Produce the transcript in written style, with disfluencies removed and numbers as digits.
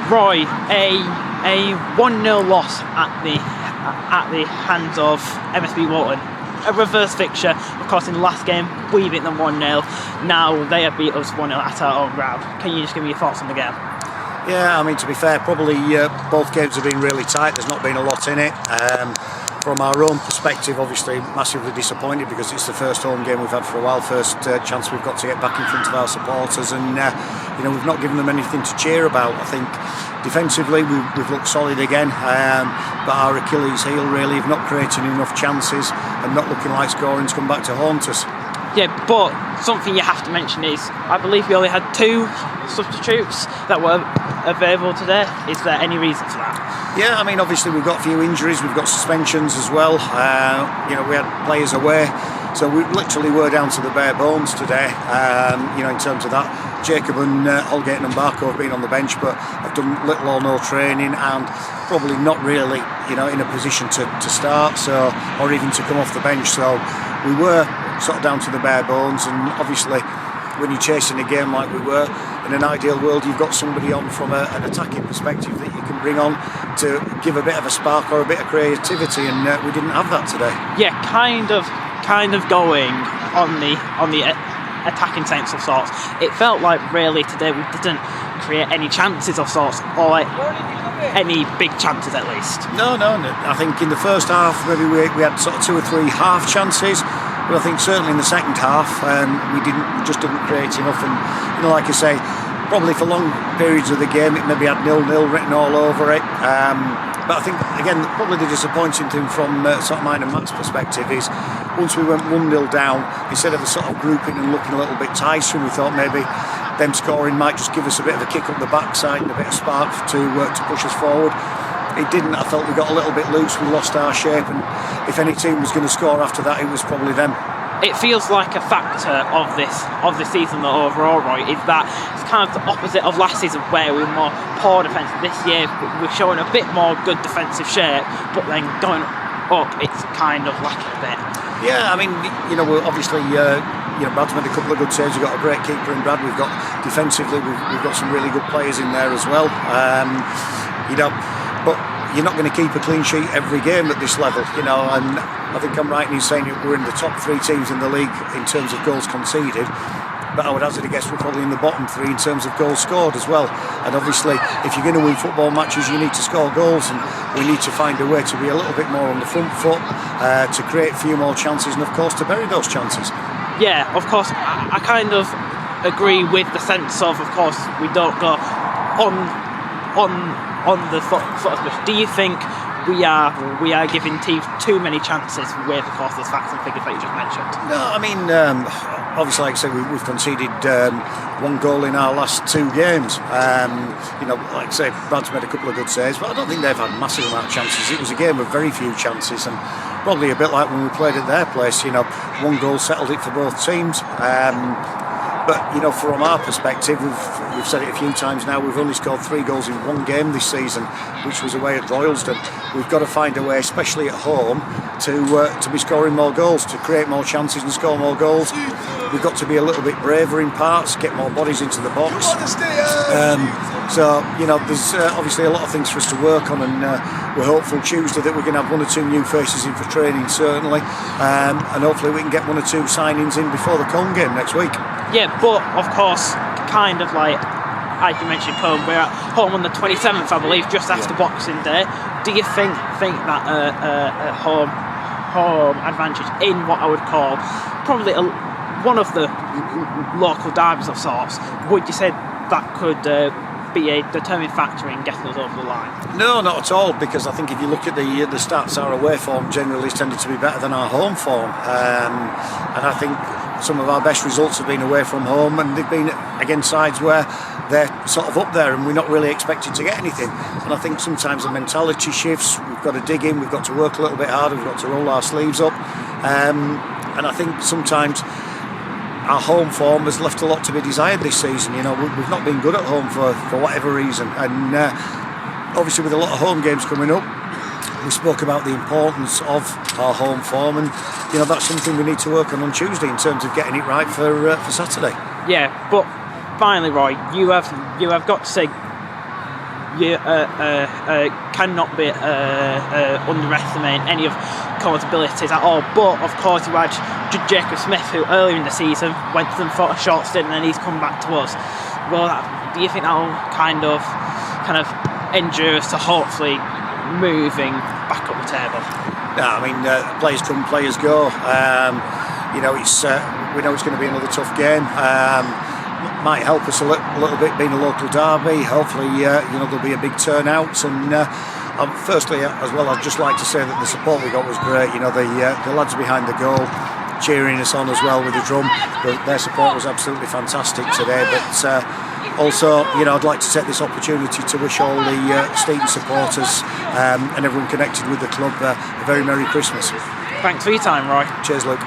Roy, a 1-0 loss at the hands of MSB Woolton. A reverse fixture, of course. In the last game, we beat them 1-0. Now they have beat us 1-0 at our own ground. Can you just give me your thoughts on the game? Yeah, I mean, to be fair, probably both games have been really tight. There's not been a lot in it. From our own perspective, obviously massively disappointed because it's the first home game we've had for a while, first chance we've got to get back in front of our supporters, and we've not given them anything to cheer about. I think defensively we've looked solid again, but our Achilles heel really have not created enough chances and not looking like scoring's come back to haunt us. Yeah, but something you have to mention is I believe we only had 2 substitutes that were available today. Is there any reason for that? Yeah, I mean, obviously we've got a few injuries, we've got suspensions as well. We had players away, so we literally were down to the bare bones today. In terms of that, Jacob and Holgate and Barco have been on the bench, but have done little or no training and probably not really, in a position to start, or even to come off the bench. So we were sort of down to the bare bones, and obviously when you're chasing a game like we were, in an ideal world you've got somebody on from an attacking perspective that you can bring on to give a bit of a spark or a bit of creativity, and we didn't have that today. Yeah, kind of going on the attacking sense of sorts. It felt like really today we didn't create any chances of sorts, or any big chances at least. No. I think in the first half maybe we had sort of 2 or 3 half chances, but I think certainly in the second half we just didn't create enough. And like I say, probably for long periods of the game it maybe had 0-0 written all over it. But I think again probably the disappointing thing from sort of mine and Matt's perspective is once we went 1-0 down, instead of the sort of grouping and looking a little bit tiresome, we thought maybe them scoring might just give us a bit of a kick up the backside and a bit of spark to push us forward. It didn't. I felt we got a little bit loose, we lost our shape, and if any team was going to score after that, it was probably them. It feels like a factor of this season that overall, Roy, is that it's kind of the opposite of last season where we were more poor defensive. This year we're showing a bit more good defensive shape, but then going up it's kind of lacking a bit. Yeah, I mean, we're obviously Brad's made a couple of good saves. We've got a great keeper in Brad. We've got defensively we've got some really good players in there as well. But you're not going to keep a clean sheet every game at this level, and I think I'm right in saying we're in the top 3 teams in the league in terms of goals conceded, but I would hazard a guess we're probably in the bottom 3 in terms of goals scored as well. And obviously if you're going to win football matches you need to score goals, and we need to find a way to be a little bit more on the front foot, to create a few more chances, and of course to bury those chances. Yeah, of course I kind of agree with the sense of course we don't go on the foot of push. Do you think we are giving teams too many chances with, of course, those facts and figures that you just mentioned? No, I mean, obviously, like I say, we've conceded 1 goal in our last 2 games. Like I say, Brad's made a couple of good saves, but I don't think they've had massive amount of chances. It was a game of very few chances, and probably a bit like when we played at their place. 1 goal settled it for both teams. But from our perspective, we've said it a few times now, we've only scored 3 goals in 1 game this season, which was away at Royalston. We've got to find a way, especially at home, to be scoring more goals, to create more chances and score more goals. We've got to be a little bit braver in parts, get more bodies into the box. There's obviously a lot of things for us to work on, and we're hopeful Tuesday that we're going to have 1 or 2 new faces in for training, certainly, and hopefully we can get 1 or 2 signings in before the Cone game next week. Yeah, but of course, kind of like you mentioned, home. We're at home on the 27th, I believe, just after Boxing Day. Do you think that a home advantage in what I would call probably one of the local derbies of sorts, would you say that could be a determining factor in getting us over the line? No, not at all, because I think if you look at the stats, our away form generally has tended to be better than our home form, and I think some of our best results have been away from home, and they've been against sides where they're sort of up there and we're not really expecting to get anything. And I think sometimes the mentality shifts. We've got to dig in, we've got to work a little bit harder, we've got to roll our sleeves up, and I think sometimes our home form has left a lot to be desired this season. We've not been good at home for whatever reason, and obviously with a lot of home games coming up, we spoke about the importance of our home form, and that's something we need to work on Tuesday in terms of getting it right for Saturday. Yeah, but finally, Roy, you have got to say you cannot be underestimating any of Cornwall's abilities at all. But of course, you had Jacob Smith, who earlier in the season went to them for a short stint, and then he's come back to us. Well, do you think that will kind of endure us to hopefully moving back up the table? No, I mean, players come, players go. You know, it's we know it's going to be another tough game. Might help us a little bit being a local derby. Hopefully, you know, there'll be a big turnout. And firstly, as well, I'd just like to say that the support we got was great. You know, the lads behind the goal cheering us on as well with the drum. Their support was absolutely fantastic today. But also, you know, I'd like to take this opportunity to wish all the Steeton supporters and everyone connected with the club a very Merry Christmas. Thanks for your time, Roy. Cheers, Luke.